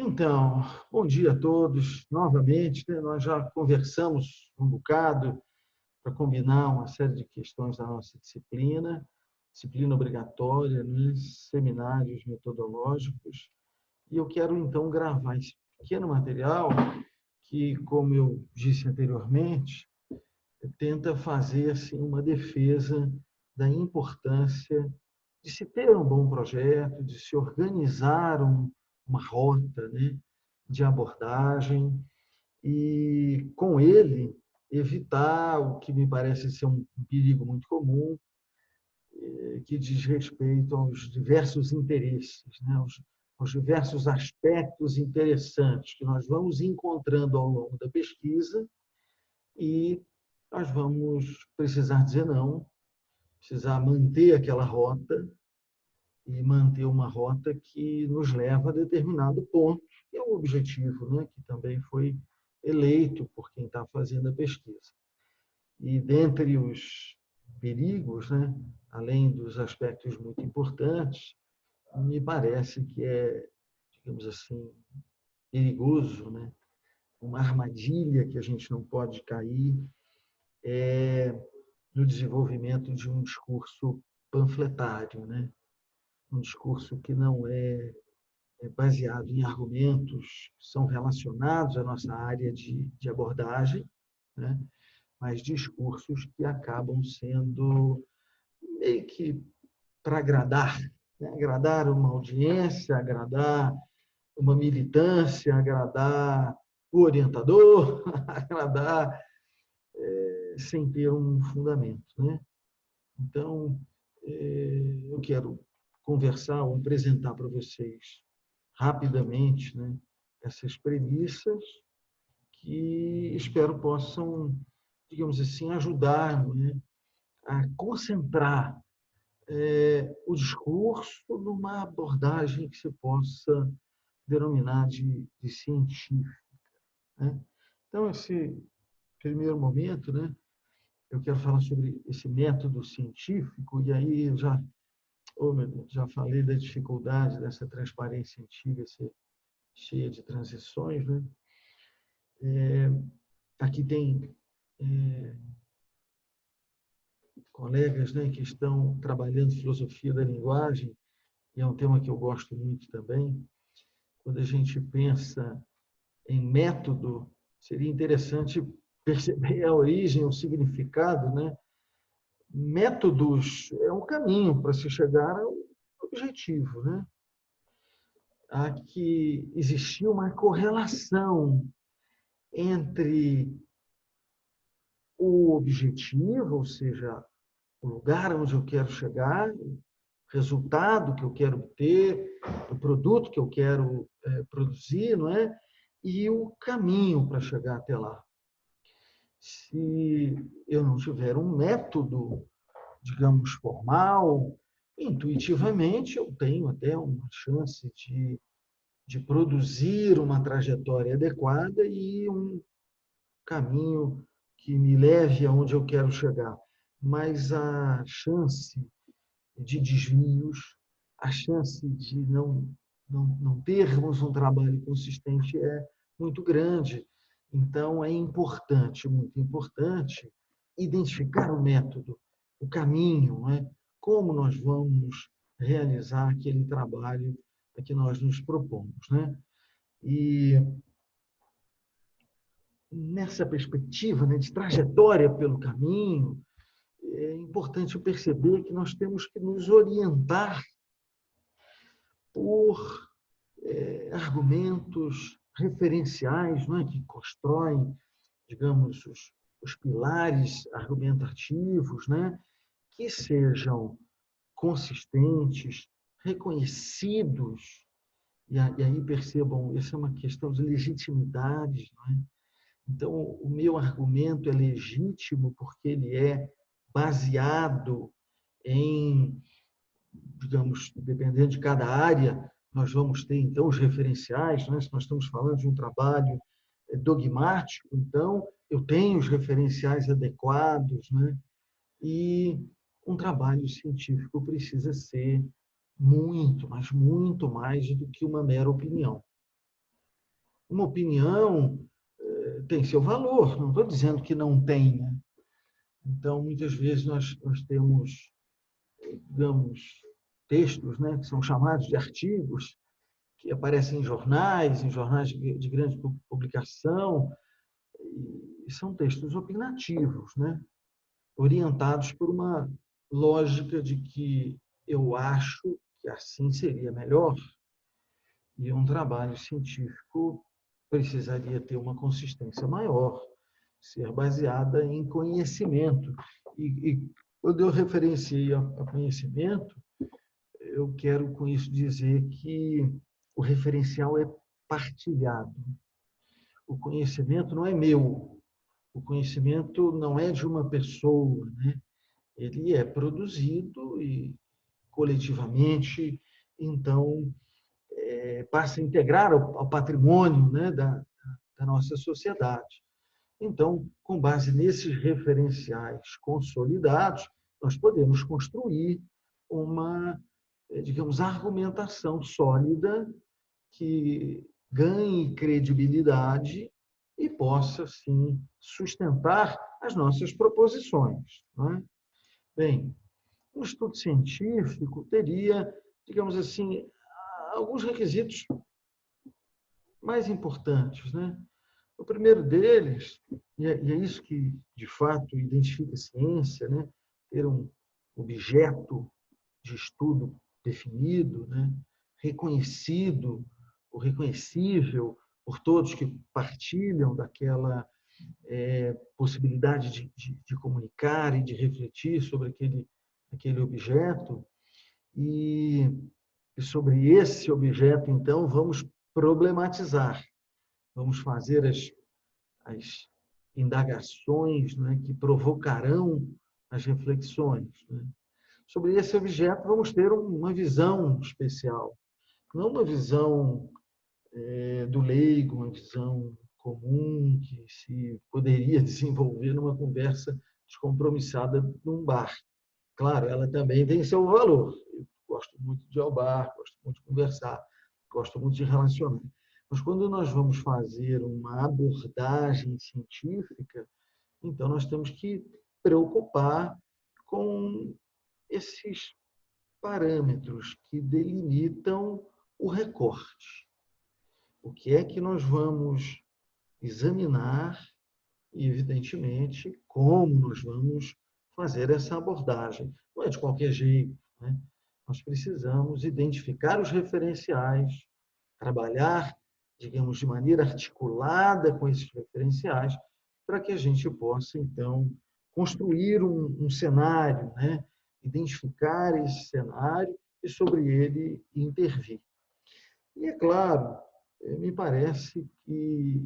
Então, bom dia a todos. Novamente, né, nós já conversamos um bocado para combinar uma série de questões da nossa disciplina obrigatória, né, seminários metodológicos. E eu quero, então, gravar esse pequeno material que, como eu disse anteriormente, tenta fazer assim, uma defesa da importância de se ter um bom projeto, de se organizar uma rota, né, de abordagem e, com ele, evitar o que me parece ser um perigo muito comum, que diz respeito aos diversos interesses, né, aos diversos aspectos interessantes que nós vamos encontrando ao longo da pesquisa e nós vamos precisar dizer não, precisar manter aquela rota e manter uma rota que nos leva a determinado ponto, que é o objetivo, né, que também foi eleito por quem está fazendo a pesquisa. E dentre os perigos, né, além dos aspectos muito importantes, me parece que é, digamos assim, perigoso, né, uma armadilha que a gente não pode cair é no desenvolvimento de um discurso panfletário, né? Um discurso que não é baseado em argumentos que são relacionados à nossa área de abordagem, né? Mas discursos que acabam sendo meio que para agradar, né? Agradar uma audiência, agradar uma militância, agradar o orientador, agradar sem ter um fundamento, né? Então, eu quero conversar ou apresentar para vocês rapidamente, né, essas premissas que espero possam, digamos assim, ajudar, né, a concentrar o discurso numa abordagem que se possa denominar de científica, né? Então, esse primeiro momento, né, eu quero falar sobre esse método científico, e aí eu já, oh, meu Deus, já falei da dificuldade dessa transparência antiga ser cheia de transições, né? Aqui tem colegas, né, que estão trabalhando filosofia da linguagem, e é um tema que eu gosto muito também. Quando a gente pensa em método, seria interessante perceber a origem, o significado, né? Métodos é um caminho para se chegar ao objetivo, né? Há que existir uma correlação entre o objetivo, ou seja, o lugar onde eu quero chegar, o resultado que eu quero ter, o produto que eu quero produzir, não é? E o caminho para chegar até lá. Se eu não tiver um método, digamos, formal, intuitivamente eu tenho até uma chance de produzir uma trajetória adequada e um caminho que me leve aonde eu quero chegar. Mas a chance de desvios, a chance de não termos um trabalho consistente é muito grande. Então, é importante, muito importante, identificar o método, o caminho, né? Como nós vamos realizar aquele trabalho a que nós nos propomos, né? E nessa perspectiva, né, de trajetória pelo caminho, é importante perceber que nós temos que nos orientar por argumentos referenciais, não é, que constroem, digamos, os pilares argumentativos, né, que sejam consistentes, reconhecidos, e aí percebam, essa é uma questão de legitimidade, não é? Então, o meu argumento é legítimo porque ele é baseado em, digamos, dependendo de cada área, nós vamos ter, então, os referenciais, né? Se nós estamos falando de um trabalho dogmático, então, eu tenho os referenciais adequados, né? E um trabalho científico precisa ser muito, mas muito mais do que uma mera opinião. uma opinião tem seu valor, não estou dizendo que não tenha. Então, muitas vezes nós temos, digamos, textos, né, que são chamados de artigos, que aparecem em jornais de grande publicação, e são textos opinativos, né, orientados por uma lógica de que eu acho que assim seria melhor, e um trabalho científico precisaria ter uma consistência maior, ser baseada em conhecimento. E quando eu referenciei a conhecimento, eu quero com isso dizer que o referencial é partilhado. O conhecimento não é meu, o conhecimento não é de uma pessoa, né? Ele é produzido e coletivamente, então passa a integrar ao patrimônio, né, da nossa sociedade. Então, com base nesses referenciais consolidados, nós podemos construir uma, digamos, argumentação sólida que ganhe credibilidade e possa, sim, sustentar as nossas proposições. Não é? Bem, um estudo científico teria, digamos assim, alguns requisitos mais importantes, né? O primeiro deles, e é isso que, de fato, identifica a ciência, né? Ter um objeto de estudo definido, né? Reconhecido, ou reconhecível por todos que partilham daquela possibilidade de comunicar e de refletir sobre aquele objeto. E sobre esse objeto, então, vamos problematizar, vamos fazer as indagações, né, que provocarão as reflexões. Né? Sobre esse objeto, vamos ter uma visão especial, não uma visão do leigo, uma visão comum que se poderia desenvolver numa conversa descompromissada num bar. Claro, ela também tem seu valor. Eu gosto muito de ir ao bar, gosto muito de conversar, gosto muito de relacionar. Mas quando nós vamos fazer uma abordagem científica, então nós temos que preocupar com esses parâmetros que delimitam o recorte. O que é que nós vamos examinar e, evidentemente, como nós vamos fazer essa abordagem. Não é de qualquer jeito, né? Nós precisamos identificar os referenciais, trabalhar, digamos, de maneira articulada com esses referenciais, para que a gente possa, então, construir um cenário, né? Identificar esse cenário e, sobre ele, intervir. E, é claro, me parece que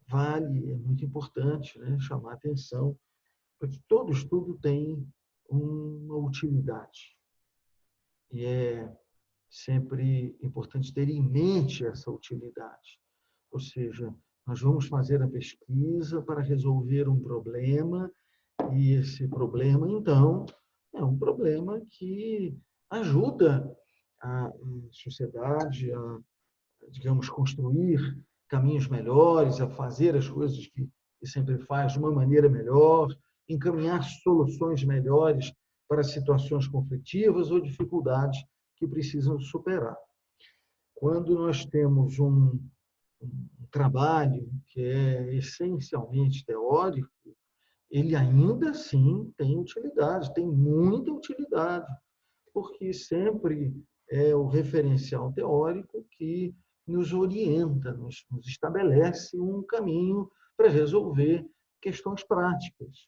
vale, é muito importante, né, chamar a atenção para que todo estudo tem uma utilidade. E é sempre importante ter em mente essa utilidade. Ou seja, nós vamos fazer a pesquisa para resolver um problema, e esse problema, então, é um problema que ajuda a sociedade a, digamos, construir caminhos melhores, a fazer as coisas que sempre faz de uma maneira melhor, encaminhar soluções melhores para situações conflitivas ou dificuldades que precisam superar. Quando nós temos um trabalho que é essencialmente teórico, ele ainda assim tem utilidade, tem muita utilidade, porque sempre é o referencial teórico que nos orienta, nos estabelece um caminho para resolver questões práticas.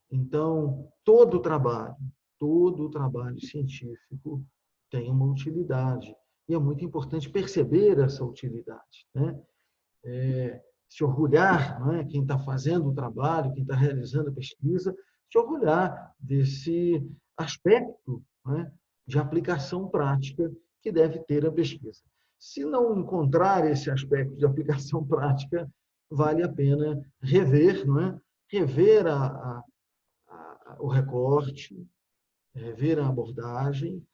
Então, todo o trabalho científico tem uma utilidade. E é muito importante perceber essa utilidade. Né? Se orgulhar, não é? Quem está fazendo o trabalho, quem está realizando a pesquisa, se orgulhar desse aspecto, não é? De aplicação prática que deve ter a pesquisa. Se não encontrar esse aspecto de aplicação prática, vale a pena rever, não é? Rever o recorte, rever a abordagem,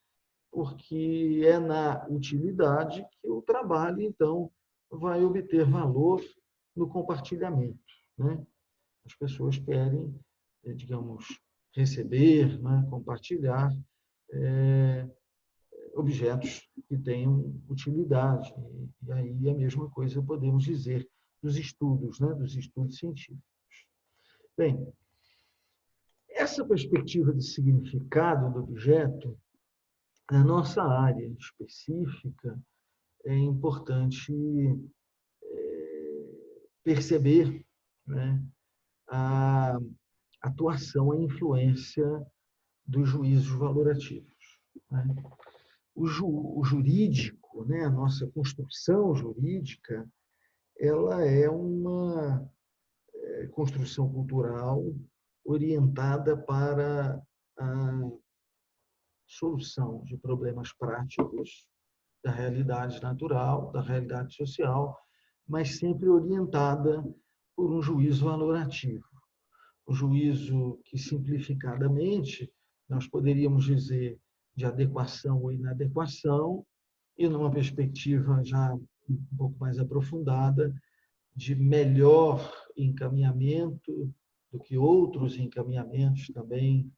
porque é na utilidade que o trabalho, então, vai obter valor no compartilhamento, né? As pessoas querem, digamos, receber, né, compartilhar objetos que tenham utilidade. E aí a mesma coisa podemos dizer dos estudos, né, dos estudos científicos. Bem, essa perspectiva de significado do objeto, na nossa área específica, é importante perceber, né, a atuação, a influência dos juízos valorativos, né? O jurídico, né, a nossa construção jurídica, ela é uma construção cultural orientada para a solução de problemas práticos da realidade natural, da realidade social, mas sempre orientada por um juízo valorativo. Um juízo que, simplificadamente, nós poderíamos dizer de adequação ou inadequação, e numa perspectiva já um pouco mais aprofundada, de melhor encaminhamento do que outros encaminhamentos também,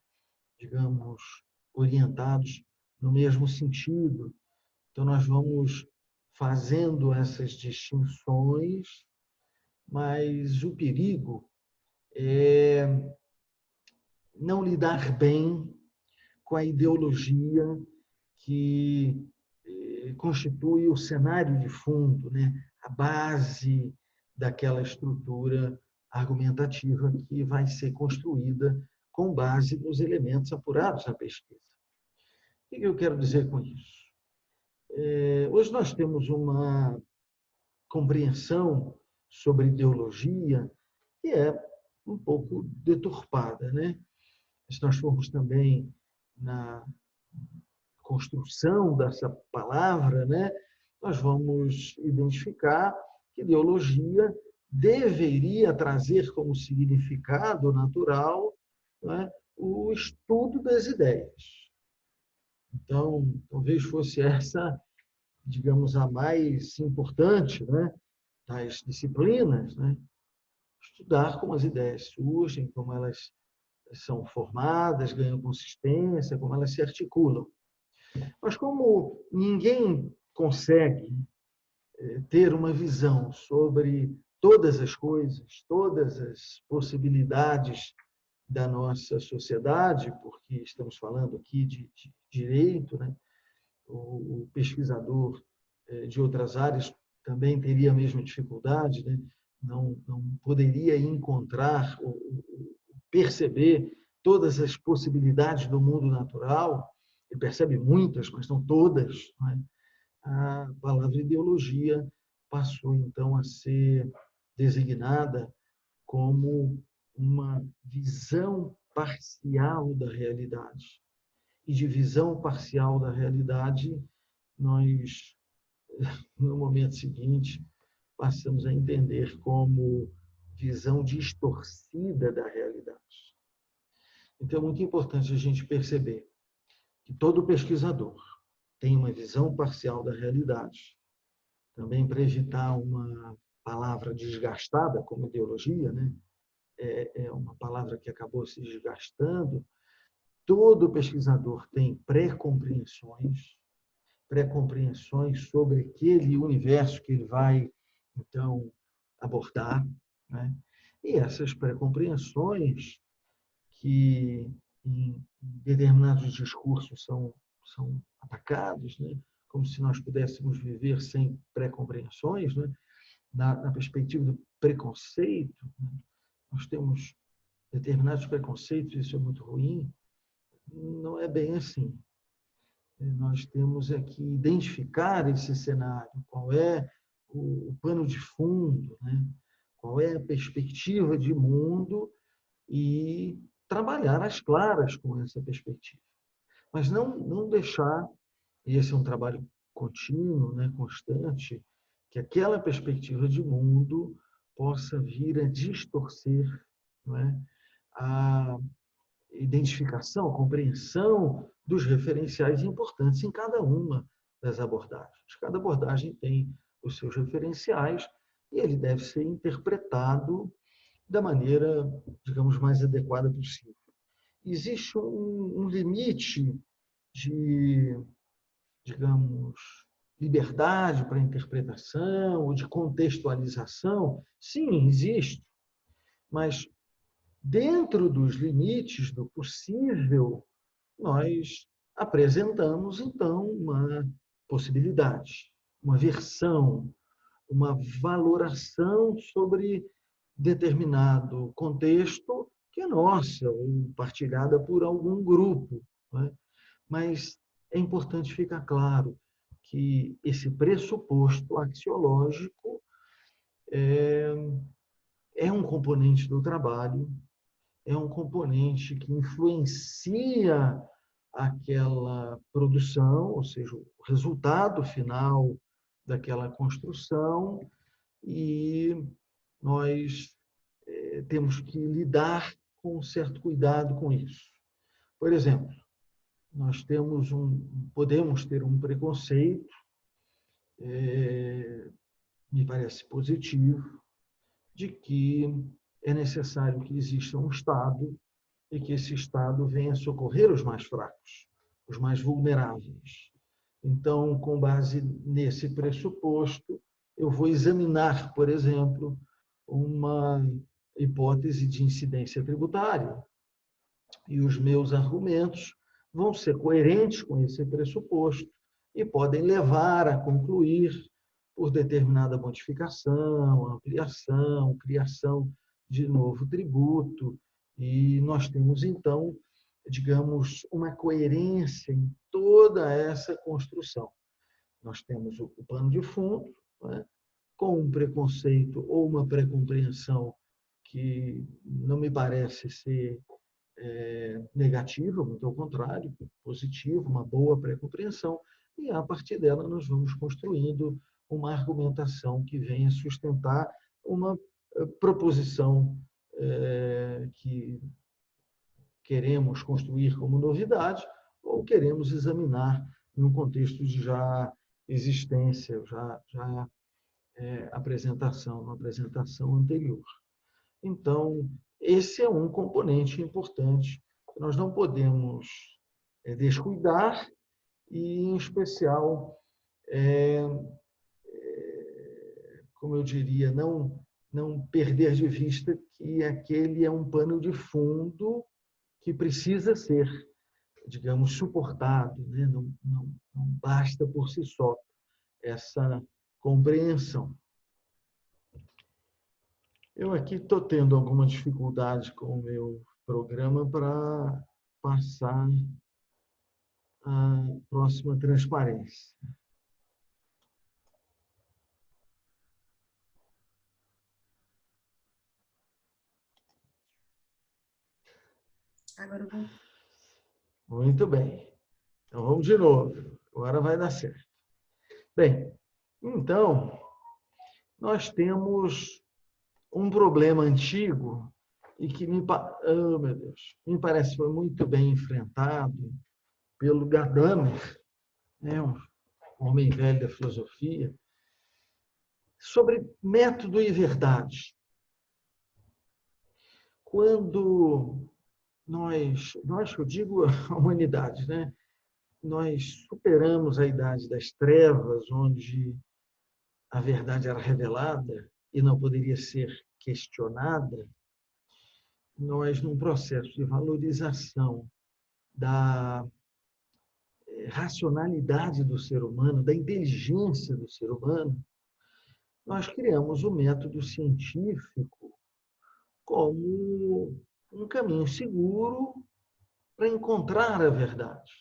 digamos, orientados no mesmo sentido. Então, nós vamos fazendo essas distinções, mas o perigo é não lidar bem com a ideologia que constitui o cenário de fundo, né? A base daquela estrutura argumentativa que vai ser construída com base nos elementos apurados na pesquisa. O que eu quero dizer com isso? Hoje nós temos uma compreensão sobre ideologia que é um pouco deturpada, né? Se nós formos também na construção dessa palavra, né, nós vamos identificar que ideologia deveria trazer como significado natural, né, o estudo das ideias. Então, talvez fosse essa, digamos, a mais importante, né, das disciplinas, né, estudar como as ideias surgem, como elas são formadas, ganham consistência, como elas se articulam. Mas como ninguém consegue ter uma visão sobre todas as coisas, todas as possibilidades da nossa sociedade, porque estamos falando aqui de direito, né? O pesquisador de outras áreas também teria a mesma dificuldade, né? Não poderia encontrar, perceber todas as possibilidades do mundo natural. Ele percebe muitas, mas não todas, né? A palavra ideologia passou, então, a ser designada como uma visão parcial da realidade. E de visão parcial da realidade, nós, no momento seguinte, passamos a entender como visão distorcida da realidade. Então, é muito importante a gente perceber que todo pesquisador tem uma visão parcial da realidade. Também para evitar uma palavra desgastada como ideologia, né? É uma palavra que acabou se desgastando. Todo pesquisador tem pré-compreensões sobre aquele universo que ele vai, então, abordar, né? E essas pré-compreensões que em determinados discursos são atacados, né? Como se nós pudéssemos viver sem pré-compreensões, né? Na perspectiva do preconceito, né? Nós temos determinados preconceitos, isso é muito ruim. Não é bem assim. Nós temos que identificar esse cenário, qual é o pano de fundo, né? Qual é a perspectiva de mundo e trabalhar às claras com essa perspectiva. Mas não deixar, e esse é um trabalho contínuo, né, constante, que aquela perspectiva de mundo possa vir a distorcer, não é, a identificação, a compreensão dos referenciais importantes em cada uma das abordagens. Cada abordagem tem os seus referenciais, e ele deve ser interpretado da maneira, digamos, mais adequada possível. Existe um limite de, digamos, liberdade para interpretação ou de contextualização? Sim, existe, mas dentro dos limites do possível, nós apresentamos, então, uma possibilidade, uma versão, uma valoração sobre determinado contexto que é nossa, ou partilhada por algum grupo. Né? Mas é importante ficar claro que esse pressuposto axiológico é um componente do trabalho, é um componente que influencia aquela produção, ou seja, o resultado final daquela construção, e nós temos que lidar com um certo cuidado com isso. Por exemplo, nós podemos ter um preconceito, me parece positivo, de que é necessário que exista um Estado e que esse Estado venha socorrer os mais fracos, os mais vulneráveis. Então, com base nesse pressuposto, eu vou examinar, por exemplo, uma hipótese de incidência tributária. E os meus argumentos vão ser coerentes com esse pressuposto e podem levar a concluir, por determinada modificação, ampliação, criação de novo tributo, e nós temos, então, digamos, uma coerência em toda essa construção. Nós temos o pano de fundo, né, com um preconceito ou uma pré-compreensão que não me parece ser negativa, muito ao contrário, positiva, uma boa pré-compreensão, e a partir dela nós vamos construindo uma argumentação que venha sustentar uma proposição que queremos construir como novidade ou queremos examinar num contexto de já existência, já apresentação, uma apresentação anterior. Então, esse é um componente importante que nós não podemos descuidar e, em especial, como eu diria, não perder de vista que aquele é um pano de fundo que precisa ser, digamos, suportado, né? Não basta por si só essa compreensão. Eu aqui estou tendo alguma dificuldade com o meu programa para passar a próxima transparência. Agora eu vou. Muito bem. Então, vamos de novo. Agora vai dar certo. Bem, então, nós temos um problema antigo e que oh, meu Deus, me parece que foi muito bem enfrentado pelo Gadamer, né, um homem velho da filosofia, sobre método e verdade. Quando nós, eu digo a humanidade, né? Nós superamos a idade das trevas, onde a verdade era revelada e não poderia ser questionada, nós, num processo de valorização da racionalidade do ser humano, da inteligência do ser humano, nós criamos o método científico como um caminho seguro para encontrar a verdade.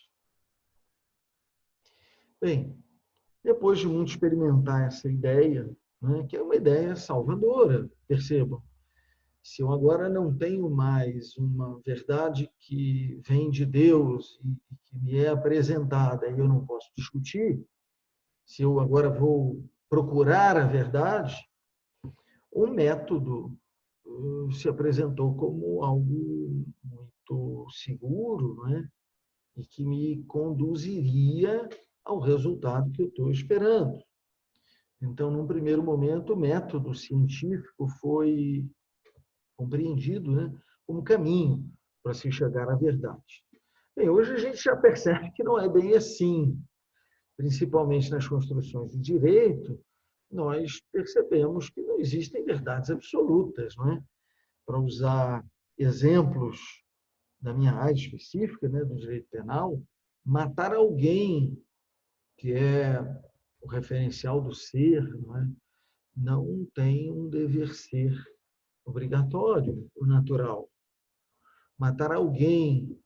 Bem, depois de muito experimentar essa ideia, né, que é uma ideia salvadora, percebam, se eu agora não tenho mais uma verdade que vem de Deus e que me é apresentada e eu não posso discutir, se eu agora vou procurar a verdade, o método se apresentou como algo muito seguro, né? E que me conduziria ao resultado que eu estou esperando. Então, num primeiro momento, o método científico foi compreendido, né, como caminho para se chegar à verdade. Bem, hoje a gente já percebe que não é bem assim, principalmente nas construções do direito, nós percebemos que não existem verdades absolutas, não é? Para usar exemplos da minha área específica, né, do direito penal, matar alguém, que é o referencial do ser, não tem um dever ser obrigatório, o natural. Matar alguém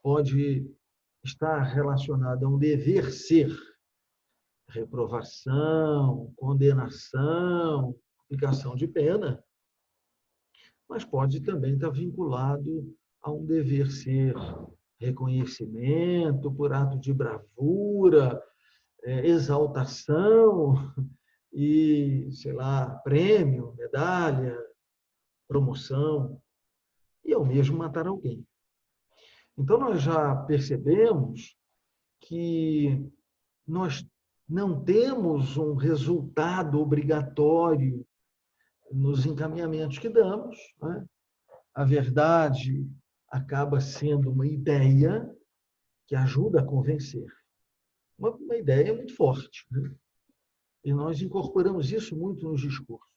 pode estar relacionado a um dever ser, reprovação, condenação, aplicação de pena, mas pode também estar vinculado a um dever ser, reconhecimento por ato de bravura, exaltação e, sei lá, prêmio, medalha, promoção, e ao mesmo matar alguém. Então, nós já percebemos que nós não temos um resultado obrigatório nos encaminhamentos que damos, né? A verdade acaba sendo uma ideia que ajuda a convencer. Uma ideia muito forte, né? E nós incorporamos isso muito nos discursos.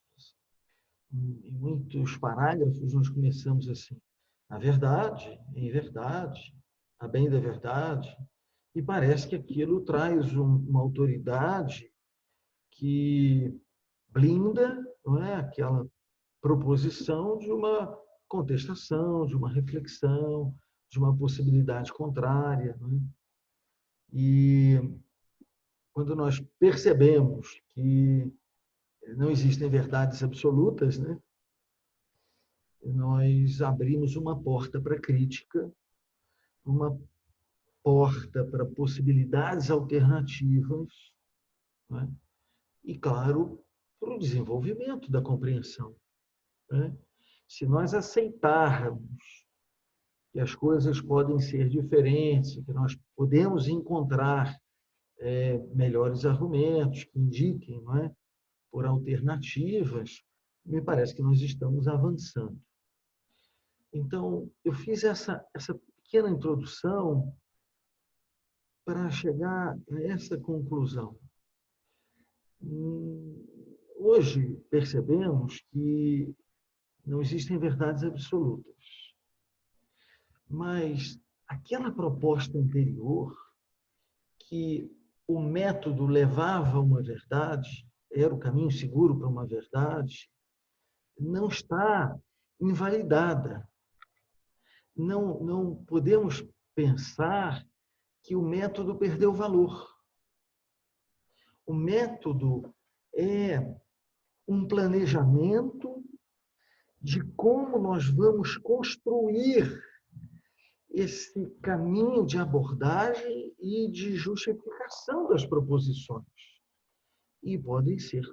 Em muitos parágrafos, nós começamos assim: a verdade, em verdade, a bem da verdade, e parece que aquilo traz uma autoridade que blinda, não é, aquela proposição de uma contestação, de uma reflexão, de uma possibilidade contrária. Não é? E quando nós percebemos que não existem verdades absolutas, né, nós abrimos uma porta para crítica, uma porta para possibilidades alternativas, né, e, claro, para o desenvolvimento da compreensão. Né? Se nós aceitarmos que as coisas podem ser diferentes, que nós podemos encontrar melhores argumentos que indiquem, não é, por alternativas, me parece que nós estamos avançando. Então, eu fiz essa pequena introdução para chegar a essa conclusão. Hoje percebemos que não existem verdades absolutas, mas aquela proposta anterior, que o método levava a uma verdade, era o caminho seguro para uma verdade, não está invalidada. Não podemos pensar que o método perdeu valor. O método é um planejamento de como nós vamos construir esse caminho de abordagem e de justificação das proposições. E podem ser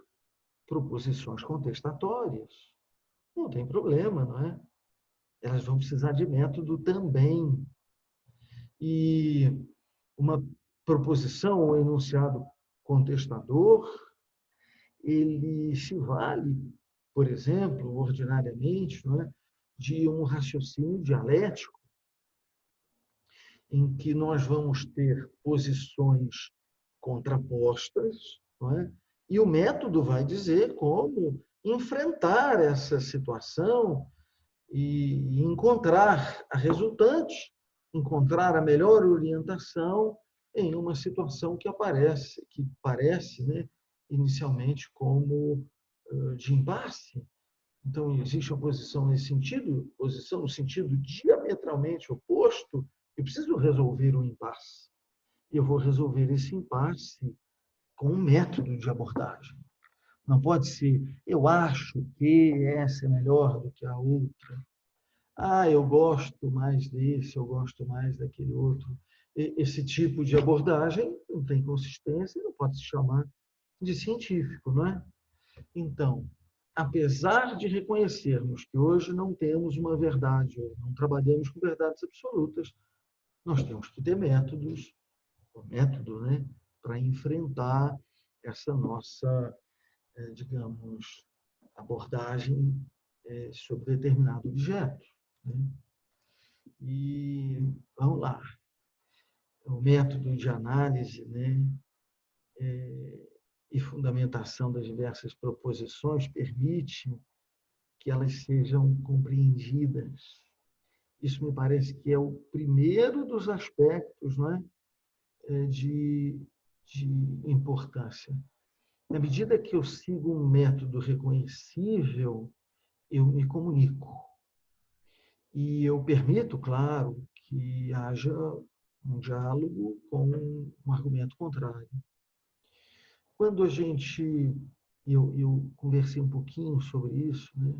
proposições contestatórias. Não tem problema, não é? Elas vão precisar de método também. E uma proposição ou enunciado contestador, ele se vale, por exemplo, ordinariamente, não é, de um raciocínio dialético, em que nós vamos ter posições contrapostas, não é? E o método vai dizer como enfrentar essa situação e encontrar a resultante, encontrar a melhor orientação em uma situação que parece, né, inicialmente como de impasse. Então, existe uma posição nesse sentido, posição no sentido diametralmente oposto. Eu preciso resolver um impasse. Eu vou resolver esse impasse com um método de abordagem. Não pode ser, eu acho que essa é melhor do que a outra. Ah, eu gosto mais desse, eu gosto mais daquele outro. Esse tipo de abordagem não tem consistência, não pode se chamar de científico, não é? Então, apesar de reconhecermos que hoje não temos uma verdade, não trabalhamos com verdades absolutas, nós temos que ter método, né, para enfrentar essa nossa digamos, abordagem sobre determinado objeto, né? E vamos lá. O método de análise, né, e fundamentação das diversas proposições permite que elas sejam compreendidas. Isso me parece que é o primeiro dos aspectos, não é, de importância. Na medida que eu sigo um método reconhecível, eu me comunico. E eu permito, claro, que haja um diálogo com um argumento contrário. Quando a gente... Eu conversei um pouquinho sobre isso, né,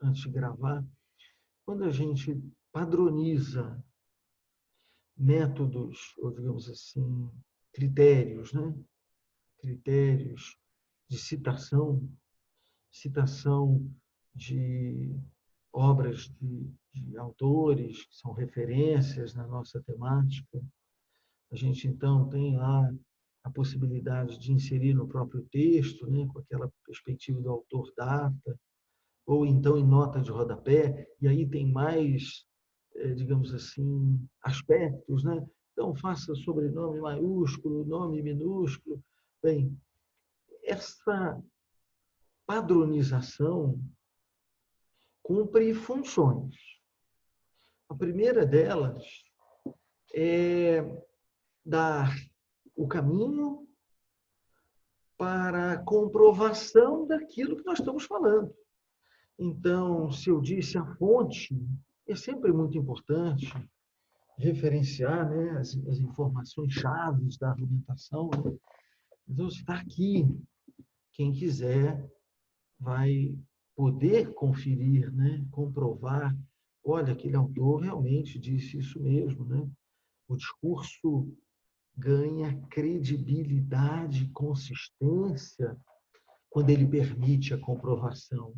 antes de gravar. Quando a gente padroniza métodos, ou digamos assim, critérios, né? Critérios de citação de obras de autores que são referências na nossa temática. A gente, então, tem lá a possibilidade de inserir no próprio texto, né, com aquela perspectiva do autor-data, ou então em nota de rodapé, e aí tem mais, digamos assim, aspectos, né? Então, faça sobrenome maiúsculo, nome minúsculo. Bem, essa padronização cumpre funções. A primeira delas é dar o caminho para a comprovação daquilo que nós estamos falando. Então, se eu disse a fonte, é sempre muito importante referenciar, né, as informações chaves da argumentação. Né? Então, está aqui. Quem quiser vai poder conferir, né, comprovar. Olha, aquele autor realmente disse isso mesmo. Né? O discurso ganha credibilidade e consistência quando ele permite a comprovação,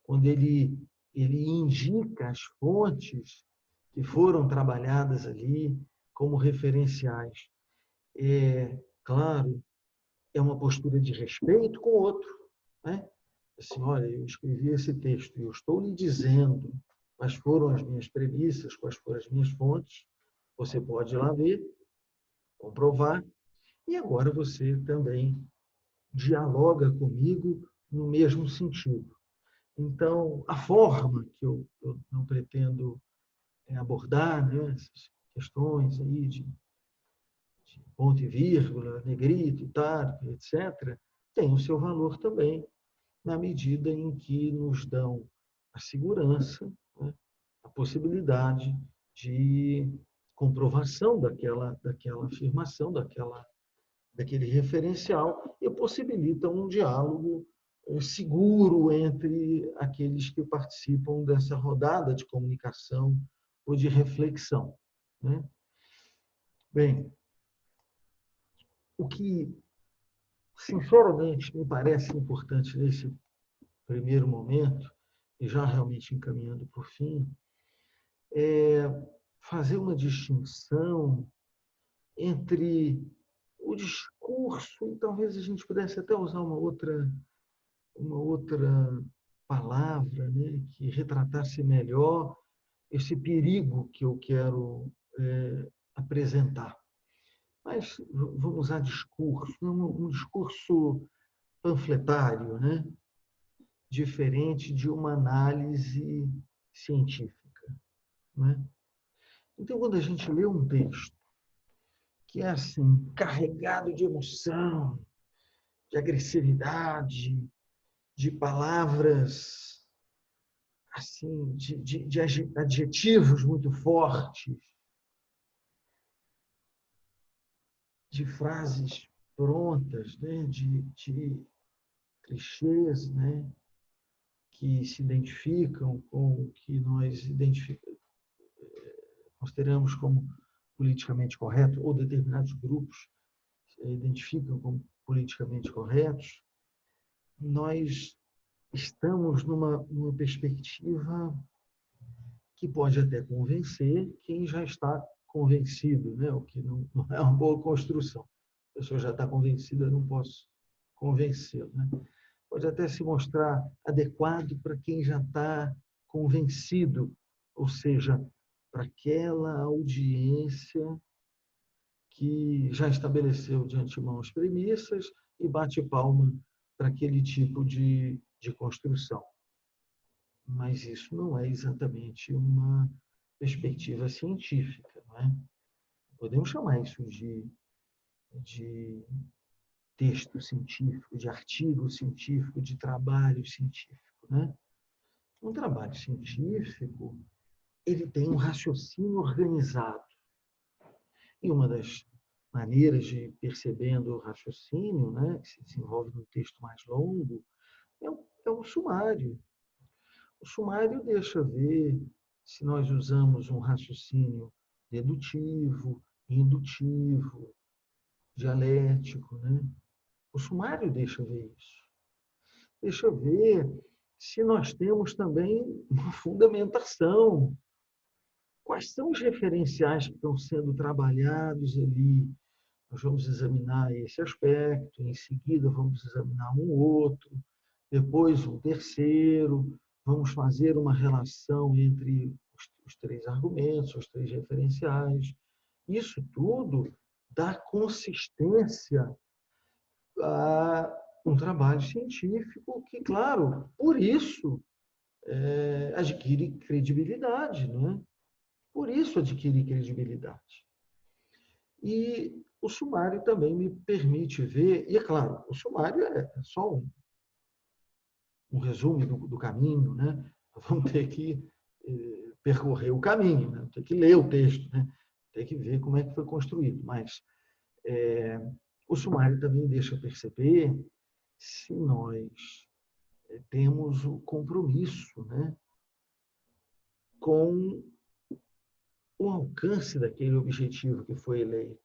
quando ele indica as fontes que foram trabalhadas ali como referenciais. Claro, é uma postura de respeito com o outro. Né? Assim, olha, eu escrevi esse texto e eu estou lhe dizendo quais foram as minhas premissas, quais foram as minhas fontes. Você pode ir lá ver, comprovar, e agora você também dialoga comigo no mesmo sentido. Então, a forma que eu não pretendo abordar, né, essas questões aí de ponto e vírgula, negrito, itálico, etc., tem o seu valor também, na medida em que nos dão a segurança, né, a possibilidade de comprovação daquela afirmação, daquele referencial, e possibilitam um diálogo seguro entre aqueles que participam dessa rodada de comunicação ou de reflexão. Né? Bem, o que, sinceramente, me parece importante nesse primeiro momento, e já realmente encaminhando para o fim, é fazer uma distinção entre o discurso, e talvez a gente pudesse até usar uma outra palavra, né, que retratasse melhor esse perigo que eu quero apresentar. Mas vamos usar discurso, um discurso panfletário, né, diferente de uma análise científica. Né? Então, quando a gente lê um texto que é assim, carregado de emoção, de agressividade, de palavras assim, de adjetivos muito fortes, de frases prontas, né? de clichês, né? Que se identificam com o que nós consideramos como politicamente correto, ou determinados grupos identificam como politicamente corretos, nós estamos numa perspectiva que pode até convencer quem já está convencido, né? O que não é uma boa construção. A pessoa já está convencida, eu não posso convencê-la. Né? pode até se mostrar adequado para quem já está convencido, ou seja, para aquela audiência que já estabeleceu de antemão as premissas e bate palma para aquele tipo de construção. Mas isso não é exatamente uma perspectiva científica, não é? Podemos chamar isso de texto científico, de artigo científico, de trabalho científico, né? Um trabalho científico, ele tem um raciocínio organizado. E uma das maneiras de ir percebendo o raciocínio, né, que se desenvolve num texto mais longo, é o sumário. O sumário deixa ver se nós usamos um raciocínio dedutivo, indutivo, dialético, né? O sumário deixa ver isso. Deixa ver se nós temos também uma fundamentação. Quais são os referenciais que estão sendo trabalhados ali? Nós vamos examinar esse aspecto, em seguida vamos examinar um outro, depois um terceiro, vamos fazer uma relação entre os três argumentos, os três referenciais. Isso tudo dá consistência a um trabalho científico que, claro, por isso adquire credibilidade, não é? Por isso adquire credibilidade. E o sumário também me permite ver, e é claro, o sumário é só um resumo do caminho, né? Vamos ter que percorrer o caminho, né? Ter que ler o texto, né? Ter que ver como é que foi construído. Mas o sumário também deixa perceber se nós temos o compromisso, né, com o alcance daquele objetivo que foi eleito.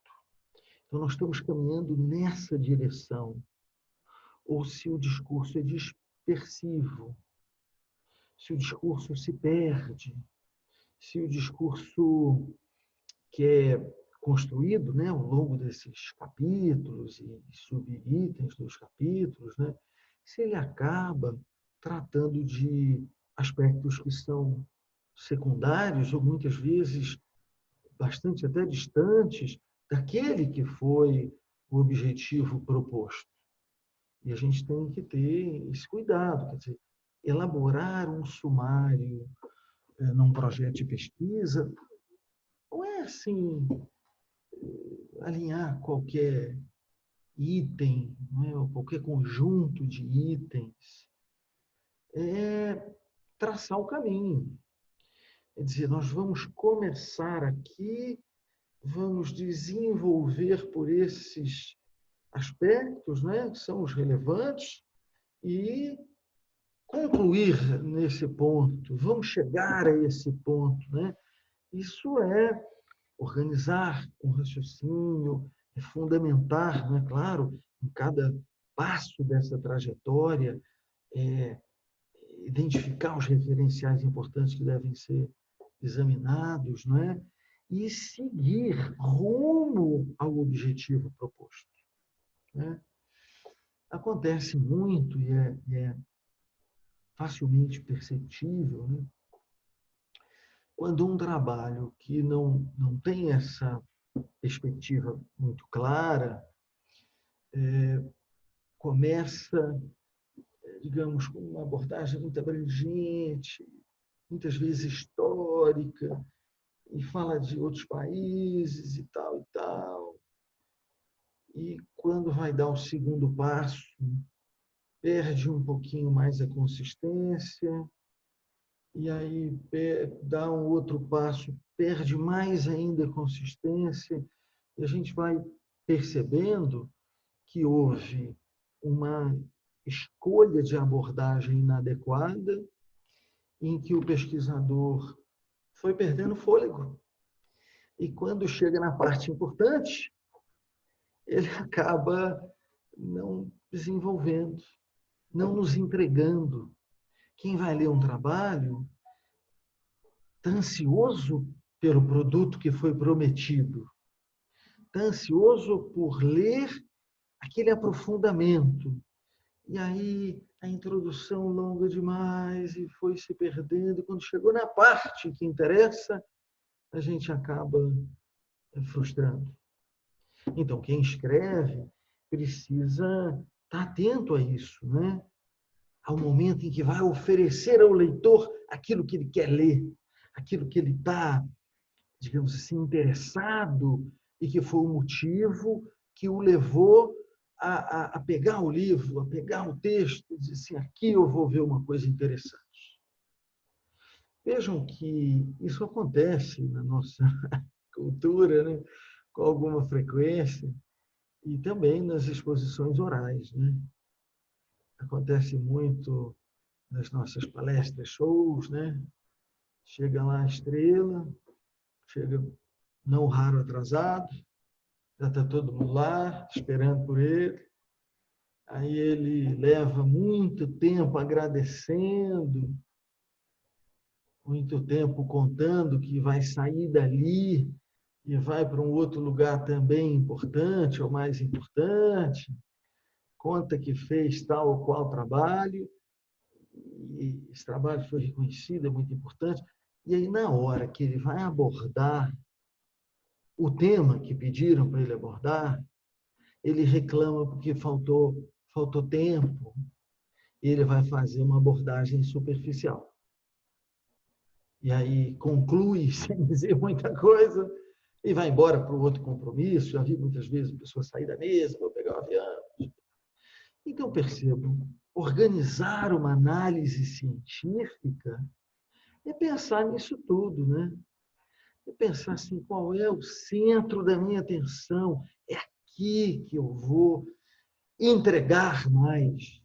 Então, nós estamos caminhando nessa direção. Ou se o discurso é dispersivo, se o discurso se perde, se o discurso que é construído, né, ao longo desses capítulos e subitens dos capítulos, né, se ele acaba tratando de aspectos que são secundários ou muitas vezes bastante até distantes daquele que foi o objetivo proposto. E a gente tem que ter esse cuidado, quer dizer, elaborar um sumário num projeto de pesquisa não é assim alinhar qualquer item, não é? Ou qualquer conjunto de itens, é traçar o caminho. É dizer, nós vamos começar aqui, vamos desenvolver por esses aspectos, né, que são os relevantes, e concluir nesse ponto, vamos chegar a esse ponto, né? Isso é organizar um raciocínio, é fundamentar, né? Claro, em cada passo dessa trajetória, identificar os referenciais importantes que devem ser examinados, não é? E seguir rumo ao objetivo proposto. Né? Acontece muito e é facilmente perceptível, né? Quando um trabalho que não tem essa perspectiva muito clara começa, digamos, com uma abordagem muito abrangente, muitas vezes histórica, e fala de outros países e tal e tal. E quando vai dar o segundo passo, perde um pouquinho mais a consistência, e aí dá um outro passo, perde mais ainda a consistência, e a gente vai percebendo que houve uma escolha de abordagem inadequada, em que o pesquisador foi perdendo fôlego. E quando chega na parte importante, ele acaba não desenvolvendo, não nos entregando. Quem vai ler um trabalho está ansioso pelo produto que foi prometido, está ansioso por ler aquele aprofundamento. E aí a introdução longa demais e foi se perdendo. Quando chegou na parte que interessa, a gente acaba frustrando. Então, quem escreve precisa estar atento a isso, né? Ao momento em que vai oferecer ao leitor aquilo que ele quer ler, aquilo que ele está, digamos assim, interessado e que foi o motivo que o levou a pegar o livro, a pegar o texto e dizer assim, aqui eu vou ver uma coisa interessante. Vejam que isso acontece na nossa cultura, né? Com alguma frequência, e também nas exposições orais, né? Acontece muito nas nossas palestras, shows, né? Chega lá a estrela, chega não raro atrasado, já está todo mundo lá esperando por ele. Aí ele leva muito tempo agradecendo, muito tempo contando que vai sair dali e vai para um outro lugar também importante ou mais importante, conta que fez tal ou qual trabalho, e esse trabalho foi reconhecido, é muito importante. E aí, na hora que ele vai abordar o tema que pediram para ele abordar, ele reclama porque faltou tempo, e ele vai fazer uma abordagem superficial. E aí conclui sem dizer muita coisa e vai embora para o outro compromisso. Já vi muitas vezes a pessoa sair da mesa, vou pegar o avião. Então, percebam, organizar uma análise científica é pensar nisso tudo, né? É pensar assim, qual é o centro da minha atenção? É aqui que eu vou entregar mais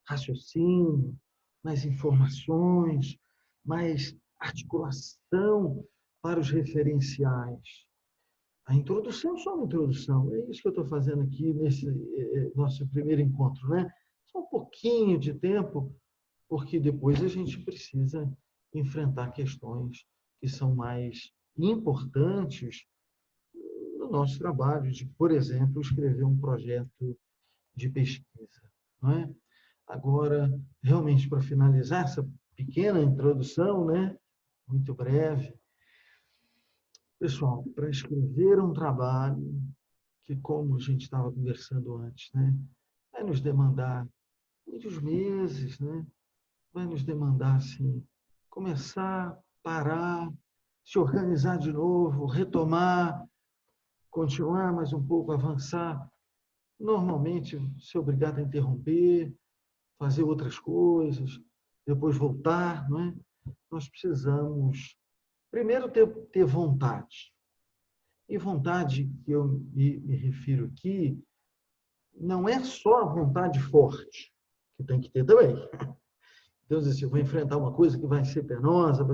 raciocínio, mais informações, mais articulação para os referenciais. A introdução é só uma introdução. É isso que eu estou fazendo aqui nesse nosso primeiro encontro, né? Só um pouquinho de tempo, porque depois a gente precisa enfrentar questões que são mais importantes no nosso trabalho, de, por exemplo, escrever um projeto de pesquisa, não é? Agora, realmente, para finalizar essa pequena introdução, né, muito breve, pessoal, para escrever um trabalho que, como a gente estava conversando antes, né, vai nos demandar muitos meses, né, vai nos demandar, assim, começar, parar, se organizar de novo, retomar, continuar mais um pouco, avançar. Normalmente, ser obrigado a interromper, fazer outras coisas, depois voltar, não é? Nós precisamos, primeiro, ter vontade. E vontade que eu me refiro aqui não é só a vontade forte, que tem que ter também. Então, assim, eu vou enfrentar uma coisa que vai ser penosa,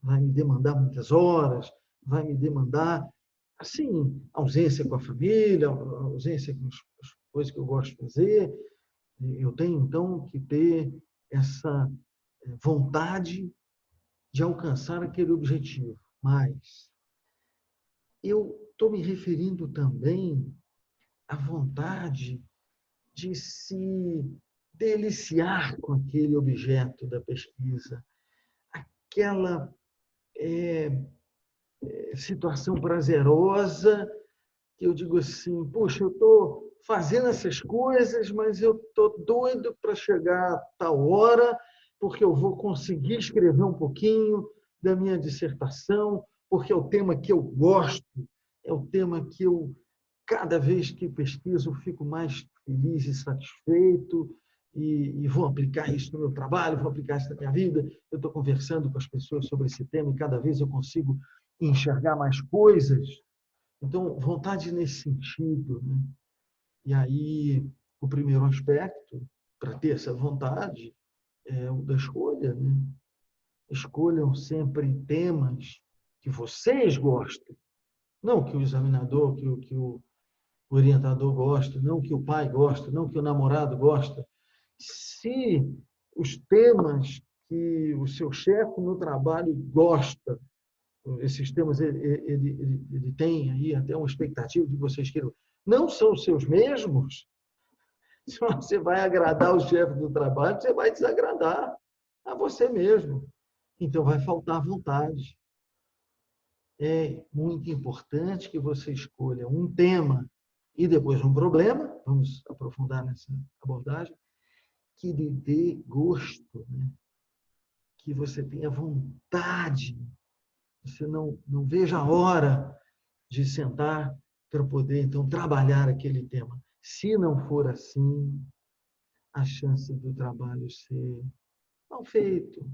vai me demandar muitas horas, vai me demandar, assim, ausência com a família, ausência com as coisas que eu gosto de fazer. Eu tenho, então, que ter essa vontade de alcançar aquele objetivo. Mas eu estou me referindo também à vontade de se deliciar com aquele objeto da pesquisa, aquela situação prazerosa que eu digo assim, puxa, eu estou fazendo essas coisas, mas eu estou doido para chegar a tal hora, porque eu vou conseguir escrever um pouquinho da minha dissertação, porque é o tema que eu gosto, é o tema que eu, cada vez que pesquiso, fico mais feliz e satisfeito, e vou aplicar isso no meu trabalho, vou aplicar isso na minha vida. Eu estou conversando com as pessoas sobre esse tema e cada vez eu consigo enxergar mais coisas. Então, vontade nesse sentido, né? E aí, o primeiro aspecto, para ter essa vontade, é o da escolha, né? Escolham sempre temas que vocês gostem, não que o examinador, que o orientador gosta, não que o pai gosta, não que o namorado gosta. Se os temas que o seu chefe no trabalho gosta, esses temas ele tem aí até uma expectativa de vocês queiram, não são os seus mesmos, Se você vai agradar o chefe do trabalho, você vai desagradar a você mesmo. Então, vai faltar vontade. É muito importante que você escolha um tema e depois um problema, vamos aprofundar nessa abordagem, que lhe dê gosto, né? Que você tenha vontade, você não veja a hora de sentar para poder, então, trabalhar aquele tema. Se não for assim, a chance do trabalho ser mal feito,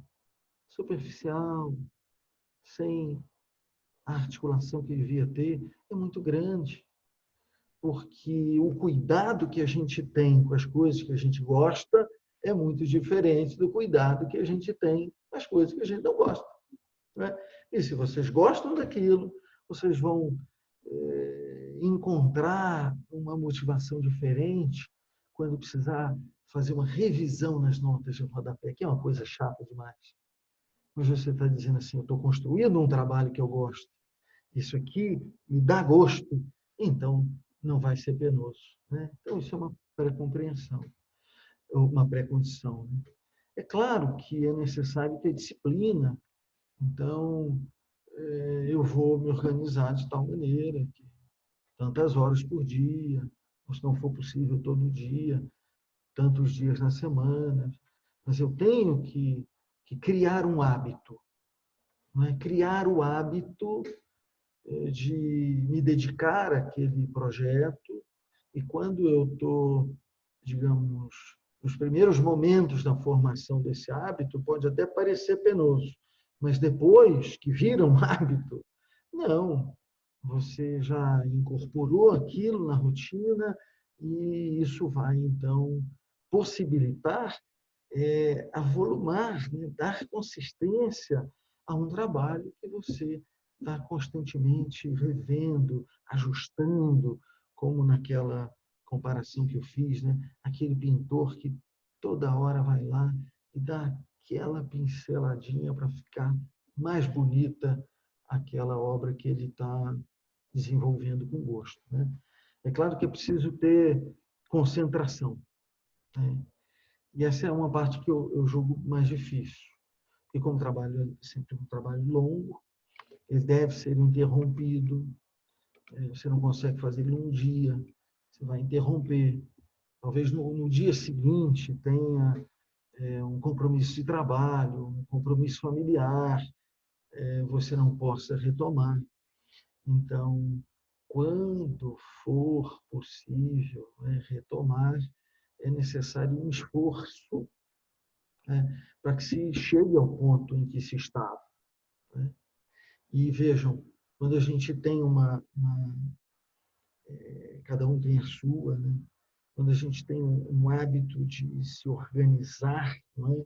superficial, sem a articulação que devia ter, é muito grande. Porque o cuidado que a gente tem com as coisas que a gente gosta é muito diferente do cuidado que a gente tem com as coisas que a gente não gosta. Né? E se vocês gostam daquilo, vocês vão encontrar uma motivação diferente quando precisar fazer uma revisão nas notas de rodapé, que é uma coisa chata demais. Mas você está dizendo assim, eu estou construindo um trabalho que eu gosto. Isso aqui me dá gosto. Então, não vai ser penoso. Né? Então, isso é uma pré-compreensão, uma pré-condição. Né? É claro que é necessário ter disciplina. Então, eu vou me organizar de tal maneira que tantas horas por dia, ou se não for possível todo dia, tantos dias na semana. Mas eu tenho que criar um hábito. Não é? Criar o hábito de me dedicar àquele projeto. E quando eu estou, digamos, nos primeiros momentos da formação desse hábito, pode até parecer penoso, mas depois que vira um hábito, não. Você já incorporou aquilo na rotina e isso vai, então, possibilitar avolumar, né? Dar consistência a um trabalho que você está constantemente revendo, ajustando, como naquela comparação que eu fiz, né? Aquele pintor que toda hora vai lá e dá aquela pinceladinha para ficar mais bonita aquela obra que ele está desenvolvendo com gosto. Né? É claro que é preciso ter concentração. Né? E essa é uma parte que eu julgo mais difícil. Porque como trabalho é sempre um trabalho longo, ele deve ser interrompido. Você não consegue fazer ele um dia, você vai interromper. Talvez no dia seguinte tenha um compromisso de trabalho, um compromisso familiar, você não possa retomar. Então, quando for possível retomar, é necessário um esforço, né, para que se chegue ao ponto em que se estava. Né? E vejam, quando a gente tem cada um tem a sua, né? Quando a gente tem um hábito de se organizar, não é?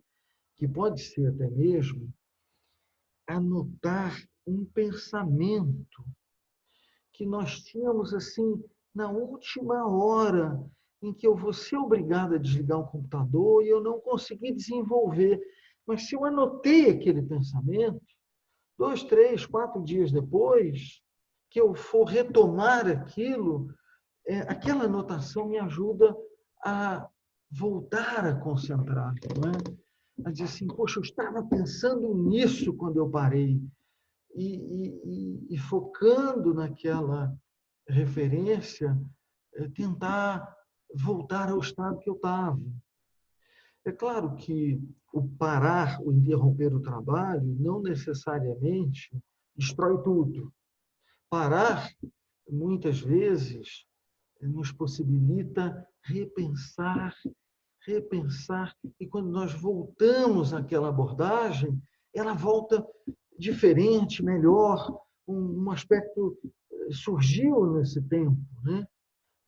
Que pode ser até mesmo anotar um pensamento que nós tínhamos assim na última hora em que eu vou ser obrigado a desligar o computador e eu não consegui desenvolver. Mas se eu anotei aquele pensamento, 2, 3, 4 dias depois, que eu for retomar aquilo, aquela anotação me ajuda a voltar a concentrar, não é? A dizer assim, poxa, eu estava pensando nisso quando eu parei. E focando naquela referência, tentar voltar ao estado que eu estava. É claro que o parar, o interromper o trabalho, não necessariamente destrói tudo. Parar, muitas vezes, nos possibilita repensar, repensar, e quando nós voltamos àquela abordagem, ela volta diferente, melhor, um aspecto surgiu nesse tempo, né?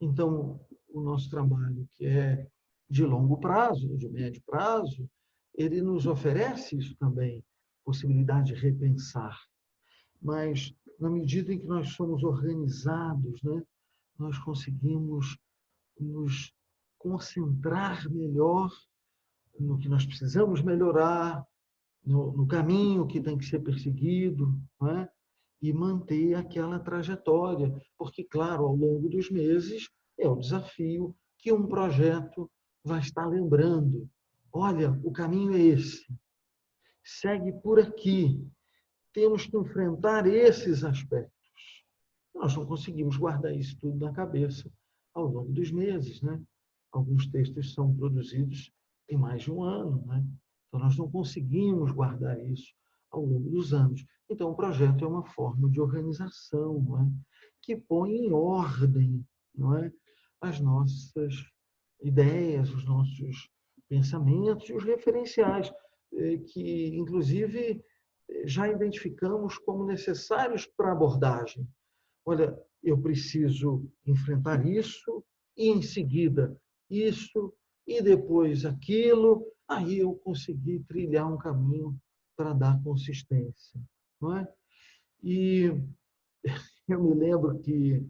Então, o nosso trabalho, que é de longo prazo, de médio prazo, ele nos oferece isso também, possibilidade de repensar. Mas, na medida em que nós somos organizados, né, nós conseguimos nos concentrar melhor no que nós precisamos melhorar, no caminho que tem que ser perseguido, não é? E manter aquela trajetória. Porque, claro, ao longo dos meses, é o desafio que um projeto vai estar lembrando. Olha, o caminho é esse. Segue por aqui. Temos que enfrentar esses aspectos. Nós não conseguimos guardar isso tudo na cabeça ao longo dos meses, né? Alguns textos são produzidos em mais de um ano, né? Então, nós não conseguimos guardar isso ao longo dos anos. Então, o projeto é uma forma de organização, não é? Que põe em ordem, não é? As nossas ideias, os nossos pensamentos e os referenciais, que, inclusive, já identificamos como necessários para a abordagem. Olha, eu preciso enfrentar isso, e em seguida isso, e depois aquilo. Aí eu consegui trilhar um caminho para dar consistência, não é? E eu me lembro que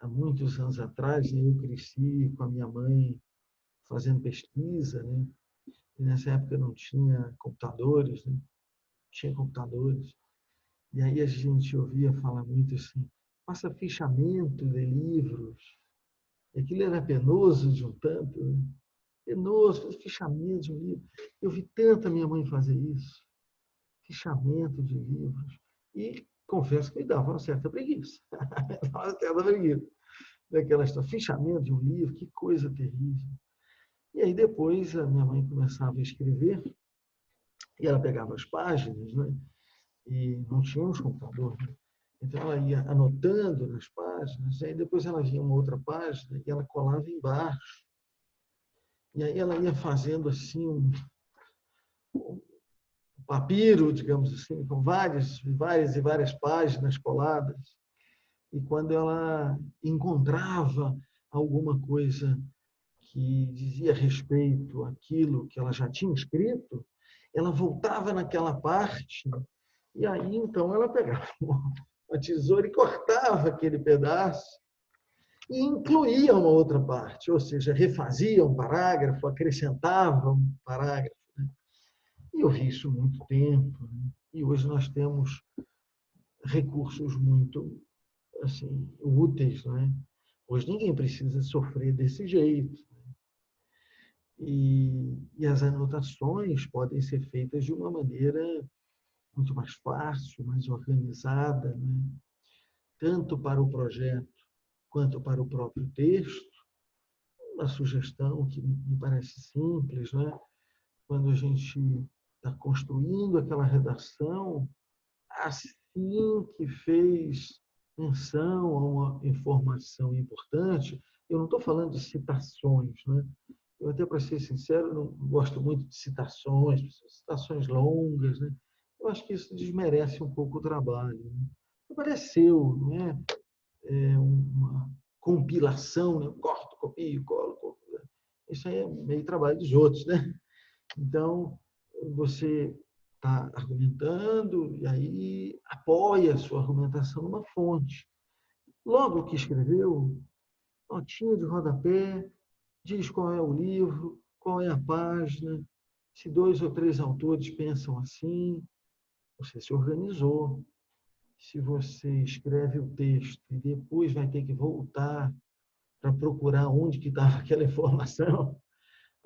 há muitos anos atrás, né, eu cresci com a minha mãe fazendo pesquisa, né? E nessa época não tinha computadores, né? Tinha computadores. E aí a gente ouvia falar muito assim, faça fichamento de livros. E aquilo era penoso de um tanto, né? Penoso, fichamento de um livro. Eu vi tanta minha mãe fazer isso, fichamento de livros. E confesso que me dava uma certa preguiça. Uma certa preguiça. Daquela história, fichamento de um livro, que coisa terrível. E aí depois a minha mãe começava a escrever, e ela pegava as páginas, né? E não tínhamos computador, né? Então ela ia anotando nas páginas, e aí depois ela via uma outra página e ela colava embaixo. E aí ela ia fazendo assim um papiro, digamos assim, com várias páginas coladas. E quando ela encontrava alguma coisa que dizia respeito àquilo que ela já tinha escrito, ela voltava naquela parte e aí então ela pegava uma tesoura e cortava aquele pedaço e incluía uma outra parte, ou seja, refazia um parágrafo, acrescentava um parágrafo. Né? E eu vi isso há muito tempo. Né? E hoje nós temos recursos muito assim, úteis. Né? Hoje ninguém precisa sofrer desse jeito. E as anotações podem ser feitas de uma maneira muito mais fácil, mais organizada, né? Tanto para o projeto quanto para o próprio texto. Uma sugestão que me parece simples, né? Quando a gente está construindo aquela redação, assim que fez menção a uma informação importante, eu não estou falando de citações, né? Eu até, para ser sincero, não gosto muito de citações longas, né? Eu acho que isso desmerece um pouco o trabalho. Né? Apareceu, não é? Uma compilação, né? Corto, copio, colo. Isso aí é meio trabalho dos outros, né? Então, você está argumentando e aí apoia a sua argumentação numa fonte. Logo que escreveu, notinha de rodapé, diz qual é o livro, qual é a página, se 2 ou 3 autores pensam assim, você se organizou. Se você escreve o texto e depois vai ter que voltar para procurar onde que estava aquela informação,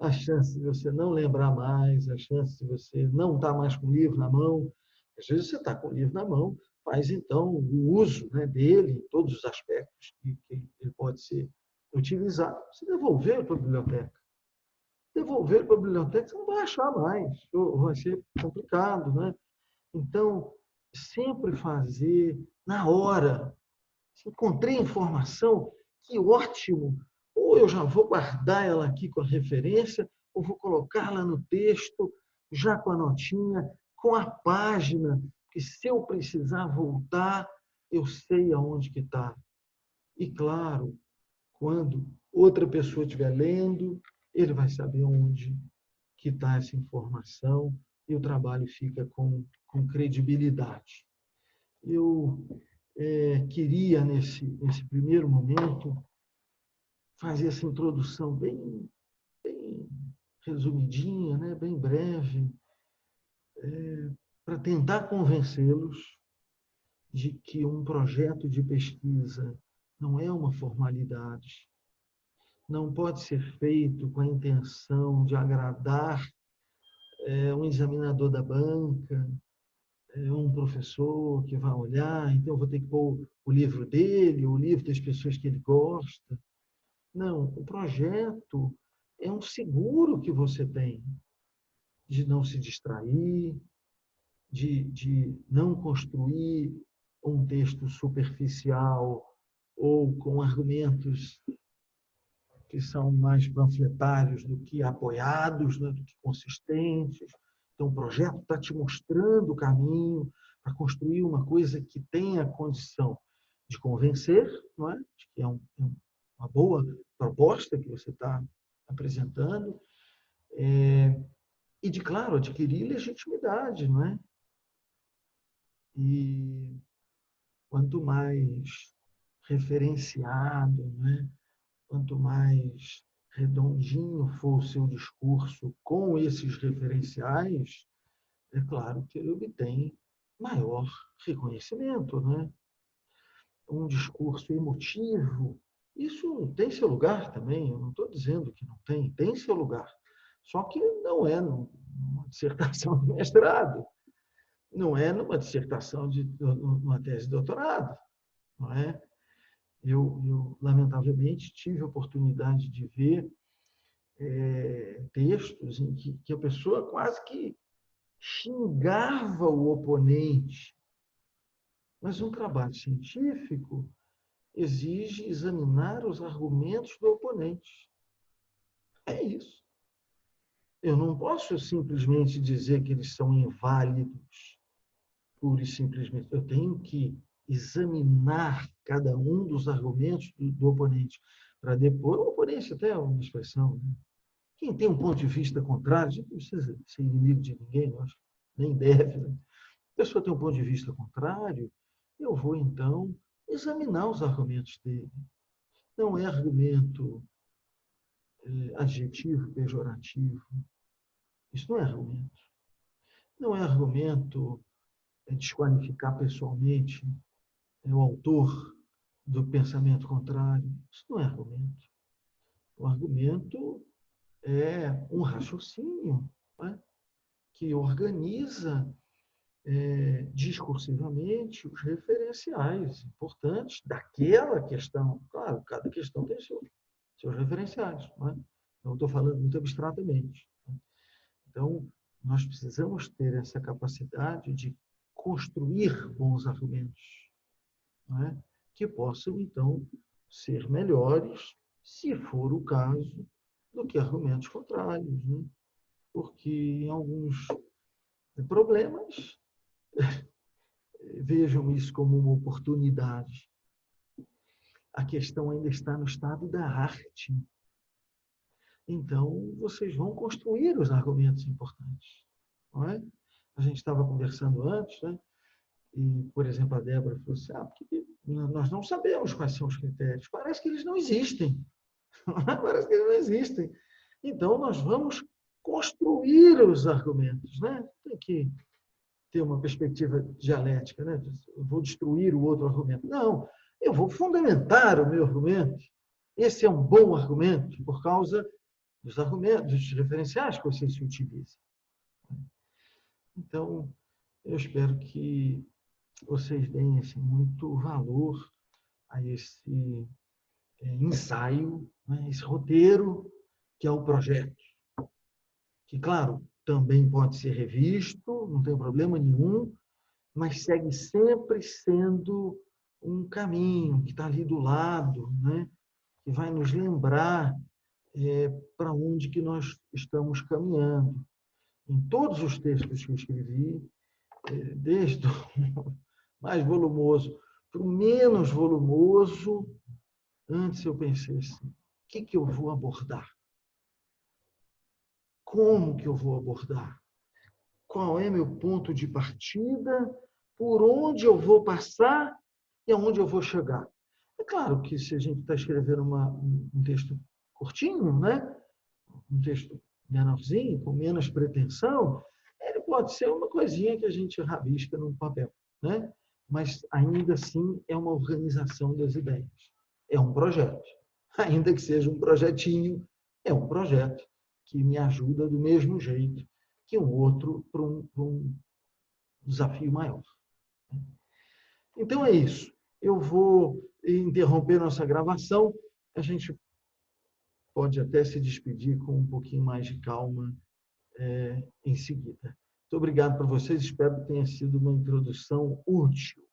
a chance de você não lembrar mais, a chance de você não estar mais com o livro na mão, às vezes você está com o livro na mão, faz então o uso, né, dele, em todos os aspectos que ele pode ser utilizado, você devolver para a biblioteca. Devolver para a biblioteca, você não vai achar mais, ou vai ser complicado, né? Então, sempre fazer na hora. Se encontrei informação, que ótimo! Ou eu já vou guardar ela aqui com a referência, ou vou colocá-la no texto, já com a notinha, com a página, que se eu precisar voltar, eu sei aonde que está. E, claro, quando outra pessoa estiver lendo, ele vai saber onde que está essa informação e o trabalho fica com credibilidade. Eu queria, nesse primeiro momento, fazer essa introdução bem resumidinha, né? Bem breve, para tentar convencê-los de que um projeto de pesquisa não é uma formalidade, não pode ser feito com a intenção de agradar um examinador da banca, um professor que vai olhar, então eu vou ter que pôr o livro dele, o livro das pessoas que ele gosta. Não, o projeto é um seguro que você tem de não se distrair, de não construir um texto superficial ou com argumentos que são mais panfletários do que apoiados, né, do que consistentes. Então, o projeto está te mostrando o caminho para construir uma coisa que tenha condição de convencer, não é? De que é uma boa proposta que você está apresentando, e de, claro, adquirir legitimidade, não é? E quanto mais referenciado, não é? Quanto mais redondinho for o seu discurso com esses referenciais, é claro que ele obtém maior reconhecimento, né? Um discurso emotivo, isso tem seu lugar também, eu não estou dizendo que não tem, tem seu lugar. Só que não é numa dissertação de mestrado, não é numa dissertação numa tese de doutorado, não é? Eu lamentavelmente, tive a oportunidade de ver textos em que a pessoa quase que xingava o oponente. Mas um trabalho científico exige examinar os argumentos do oponente. É isso. Eu não posso simplesmente dizer que eles são inválidos, pura e simplesmente. Eu tenho que examinar cada um dos argumentos do oponente, para depois, o oponente até é uma expressão, né? Quem tem um ponto de vista contrário, não precisa ser inimigo de ninguém, eu acho, nem deve. Né? A pessoa tem um ponto de vista contrário, eu vou, então, examinar os argumentos dele. Não é argumento adjetivo, pejorativo. Isso não é argumento. Não é argumento desqualificar pessoalmente o autor do pensamento contrário. Isso não é argumento. O argumento é um raciocínio, né, que organiza discursivamente os referenciais importantes daquela questão. Claro, cada questão tem seus referenciais. Não é? Eu estou falando muito abstratamente. Né? Então, nós precisamos ter essa capacidade de construir bons argumentos, não é? Que possam, então, ser melhores, se for o caso, do que argumentos contrários. Né? Porque em alguns problemas, vejam isso como uma oportunidade. A questão ainda está no estado da arte. Então, vocês vão construir os argumentos importantes. Não é? A gente estava conversando antes, né? E, por exemplo, a Débora falou assim, porque nós não sabemos quais são os critérios. Parece que eles não existem. Parece que eles não existem. Então, nós vamos construir os argumentos. Né? Tem que ter uma perspectiva dialética. Né? Eu vou destruir o outro argumento. Não, eu vou fundamentar o meu argumento. Esse é um bom argumento por causa dos argumentos, dos referenciais que você se utiliza. Então, eu espero que vocês deem assim, muito valor a esse ensaio, né, esse roteiro que é o projeto. Que, claro, também pode ser revisto, não tem problema nenhum, mas segue sempre sendo um caminho que está ali do lado, né, que vai nos lembrar para onde que nós estamos caminhando. Em todos os textos que eu escrevi, desde o mais volumoso para o menos volumoso, antes eu pensei assim, o que eu vou abordar? Como que eu vou abordar? Qual é meu ponto de partida? Por onde eu vou passar e aonde eu vou chegar? É claro que se a gente está escrevendo um texto curtinho, né? Um texto menorzinho, com menos pretensão, ele pode ser uma coisinha que a gente rabisca no papel, né? Mas ainda assim é uma organização das ideias. É um projeto. ainda que seja um projetinho, é um projeto que me ajuda do mesmo jeito que um outro para um desafio maior. Então é isso. Eu vou interromper nossa gravação. A gente pode até se despedir com um pouquinho mais de calma em seguida. Muito obrigado para vocês. Espero que tenha sido uma introdução útil.